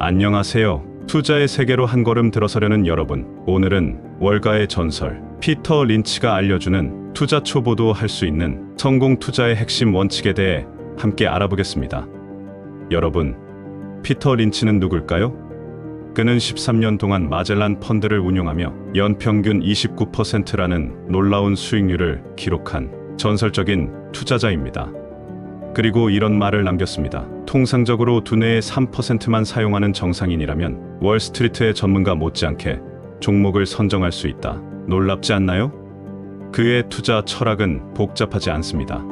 안녕하세요. 투자의 세계로 한 걸음 들어서려는 여러분. 오늘은 월가의 전설, 피터 린치가 알려주는 투자 초보도 할 수 있는 성공 투자의 핵심 원칙에 대해 함께 알아보겠습니다. 여러분, 피터 린치는 누굴까요? 그는 13년 동안 마젤란 펀드를 운용하며 연평균 29%라는 놀라운 수익률을 기록한 전설적인 투자자입니다. 그리고 이런 말을 남겼습니다. 통상적으로 두뇌의 3%만 사용하는 정상인이라면 월스트리트의 전문가 못지않게 종목을 선정할 수 있다. 놀랍지 않나요? 그의 투자 철학은 복잡하지 않습니다.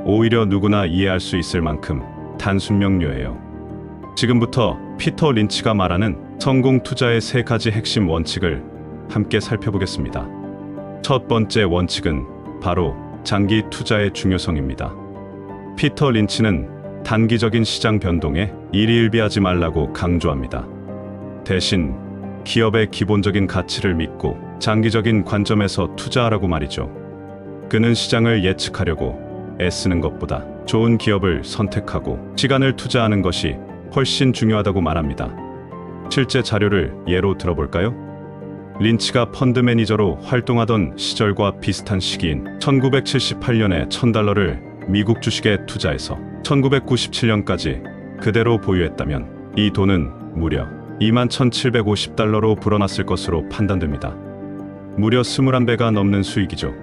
오히려 누구나 이해할 수 있을 만큼 단순 명료해요. 지금부터 피터 린치가 말하는 성공 투자의 3가지 핵심 원칙을 함께 살펴보겠습니다. 첫 번째 원칙은 바로 장기 투자의 중요성입니다. 피터 린치는 단기적인 시장 변동에 일희일비하지 말라고 강조합니다. 대신 기업의 기본적인 가치를 믿고 장기적인 관점에서 투자하라고 말이죠. 그는 시장을 예측하려고 애쓰는 것보다 좋은 기업을 선택하고 시간을 투자하는 것이 훨씬 중요하다고 말합니다. 실제 자료를 예로 들어볼까요? 린치가 펀드 매니저로 활동하던 시절과 비슷한 시기인 1978년에 $1000를 미국 주식에 투자해서 1997년까지 그대로 보유했다면 이 돈은 무려 21,750달러로 불어났을 것으로 판단됩니다. 무려 21배가 넘는 수익이죠.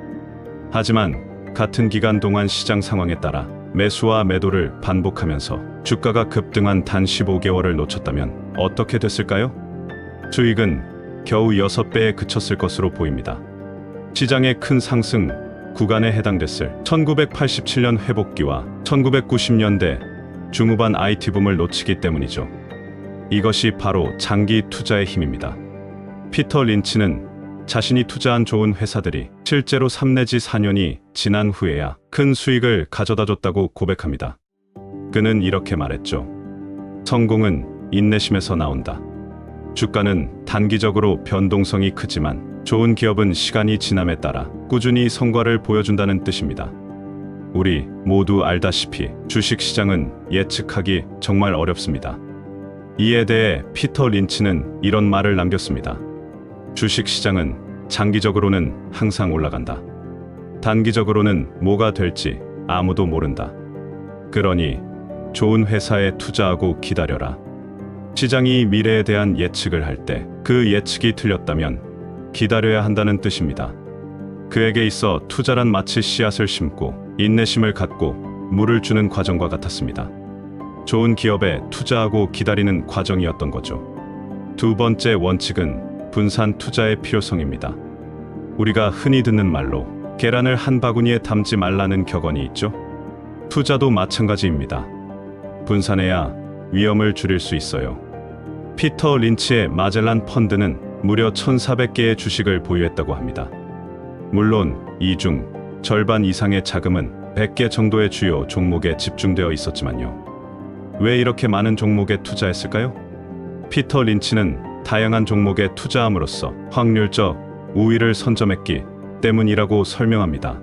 하지만 같은 기간 동안 시장 상황에 따라 매수와 매도를 반복하면서 주가가 급등한 단 15개월을 놓쳤다면 어떻게 됐을까요? 수익은 겨우 6배에 그쳤을 것으로 보입니다. 시장의 큰 상승 구간에 해당됐을 1987년 회복기와 1990년대 중후반 IT 붐을 놓치기 때문이죠. 이것이 바로 장기 투자의 힘입니다. 피터 린치는 자신이 투자한 좋은 회사들이 실제로 3 내지 4년이 지난 후에야 큰 수익을 가져다 줬다고 고백합니다. 그는 이렇게 말했죠. 성공은 인내심에서 나온다. 주가는 단기적으로 변동성이 크지만 좋은 기업은 시간이 지남에 따라 꾸준히 성과를 보여준다는 뜻입니다. 우리 모두 알다시피 주식시장은 예측하기 정말 어렵습니다. 이에 대해 피터 린치는 이런 말을 남겼습니다. 주식시장은 장기적으로는 항상 올라간다. 단기적으로는 뭐가 될지 아무도 모른다. 그러니 좋은 회사에 투자하고 기다려라. 시장이 미래에 대한 예측을 할 때 그 예측이 틀렸다면 기다려야 한다는 뜻입니다. 그에게 있어 투자란 마치 씨앗을 심고 인내심을 갖고 물을 주는 과정과 같았습니다. 좋은 기업에 투자하고 기다리는 과정이었던 거죠. 두 번째 원칙은 분산 투자의 필요성입니다. 우리가 흔히 듣는 말로 계란을 한 바구니에 담지 말라는 격언이 있죠. 투자도 마찬가지입니다. 분산해야 위험을 줄일 수 있어요. 피터 린치의 마젤란 펀드는 무려 1,400개의 주식을 보유했다고 합니다. 물론 이 중 절반 이상의 자금은 100개 정도의 주요 종목에 집중되어 있었지만요. 왜 이렇게 많은 종목에 투자했을까요? 피터 린치는 다양한 종목에 투자함으로써 확률적 우위를 선점했기 때문이라고 설명합니다.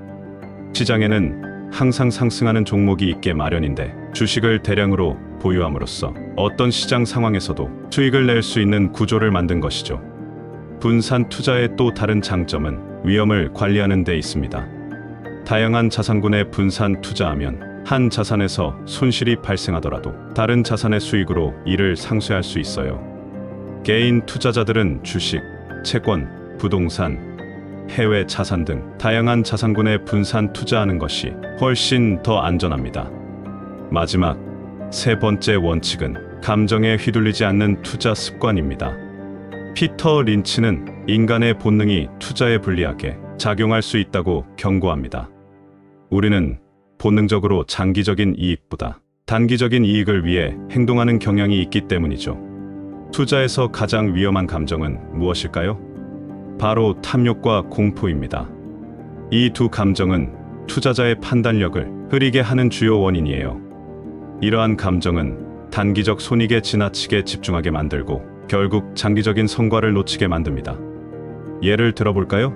시장에는 항상 상승하는 종목이 있게 마련인데 주식을 대량으로 보유함으로써 어떤 시장 상황에서도 수익을 낼 수 있는 구조를 만든 것이죠. 분산 투자의 또 다른 장점은 위험을 관리하는 데 있습니다. 다양한 자산군에 분산 투자하면 한 자산에서 손실이 발생하더라도 다른 자산의 수익으로 이를 상쇄할 수 있어요. 개인 투자자들은 주식, 채권, 부동산, 해외 자산 등 다양한 자산군에 분산 투자하는 것이 훨씬 더 안전합니다. 마지막 세 번째 원칙은 감정에 휘둘리지 않는 투자 습관입니다. 피터 린치는 인간의 본능이 투자에 불리하게 작용할 수 있다고 경고합니다. 우리는 본능적으로 장기적인 이익보다 단기적인 이익을 위해 행동하는 경향이 있기 때문이죠. 투자에서 가장 위험한 감정은 무엇일까요? 바로 탐욕과 공포입니다. 이 두 감정은 투자자의 판단력을 흐리게 하는 주요 원인이에요. 이러한 감정은 단기적 손익에 지나치게 집중하게 만들고 결국 장기적인 성과를 놓치게 만듭니다. 예를 들어볼까요?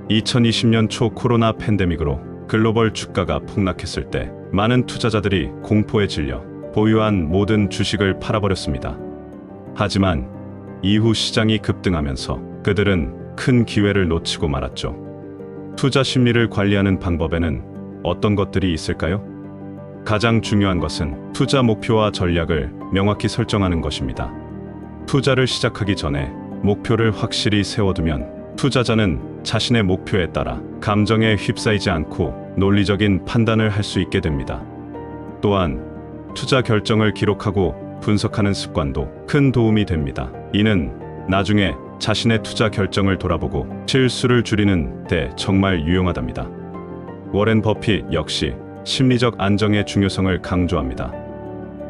2020년 초 코로나 팬데믹으로 글로벌 주가가 폭락했을 때 많은 투자자들이 공포에 질려 보유한 모든 주식을 팔아버렸습니다. 하지만 이후 시장이 급등하면서 그들은 큰 기회를 놓치고 말았죠. 투자 심리를 관리하는 방법에는 어떤 것들이 있을까요? 가장 중요한 것은 투자 목표와 전략을 명확히 설정하는 것입니다. 투자를 시작하기 전에 목표를 확실히 세워두면 투자자는 자신의 목표에 따라 감정에 휩싸이지 않고 논리적인 판단을 할 수 있게 됩니다. 또한 투자 결정을 기록하고 분석하는 습관도 큰 도움이 됩니다. 이는 나중에 자신의 투자 결정을 돌아보고 실수를 줄이는 데 정말 유용하답니다. 워렌 버핏 역시 심리적 안정의 중요성을 강조합니다.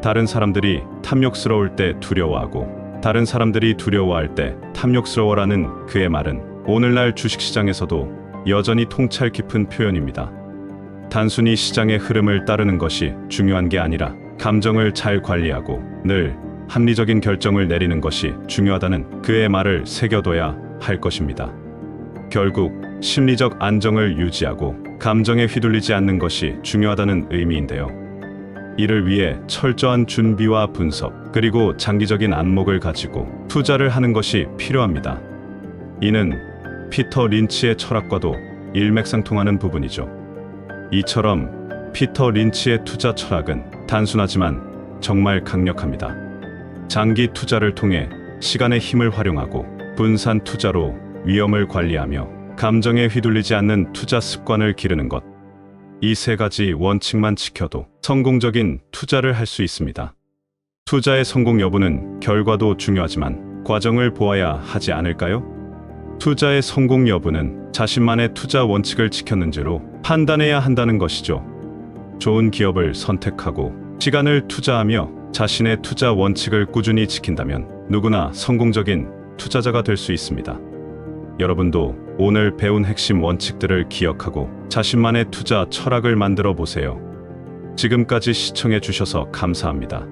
다른 사람들이 탐욕스러울 때 두려워하고 다른 사람들이 두려워할 때 탐욕스러워라는 그의 말은 오늘날 주식시장에서도 여전히 통찰 깊은 표현입니다. 단순히 시장의 흐름을 따르는 것이 중요한 게 아니라 감정을 잘 관리하고 늘 합리적인 결정을 내리는 것이 중요하다는 그의 말을 새겨둬야 할 것입니다. 결국 심리적 안정을 유지하고 감정에 휘둘리지 않는 것이 중요하다는 의미인데요. 이를 위해 철저한 준비와 분석, 그리고 장기적인 안목을 가지고 투자를 하는 것이 필요합니다. 이는 피터 린치의 철학과도 일맥상통하는 부분이죠. 이처럼 피터 린치의 투자 철학은 단순하지만 정말 강력합니다. 장기 투자를 통해 시간의 힘을 활용하고 분산 투자로 위험을 관리하며 감정에 휘둘리지 않는 투자 습관을 기르는 것. 이 세 가지 원칙만 지켜도 성공적인 투자를 할 수 있습니다. 투자의 성공 여부는 결과도 중요하지만 과정을 보아야 하지 않을까요? 투자의 성공 여부는 자신만의 투자 원칙을 지켰는지로 판단해야 한다는 것이죠. 좋은 기업을 선택하고 시간을 투자하며 자신의 투자 원칙을 꾸준히 지킨다면 누구나 성공적인 투자자가 될 수 있습니다. 여러분도 오늘 배운 핵심 원칙들을 기억하고 자신만의 투자 철학을 만들어 보세요. 지금까지 시청해 주셔서 감사합니다.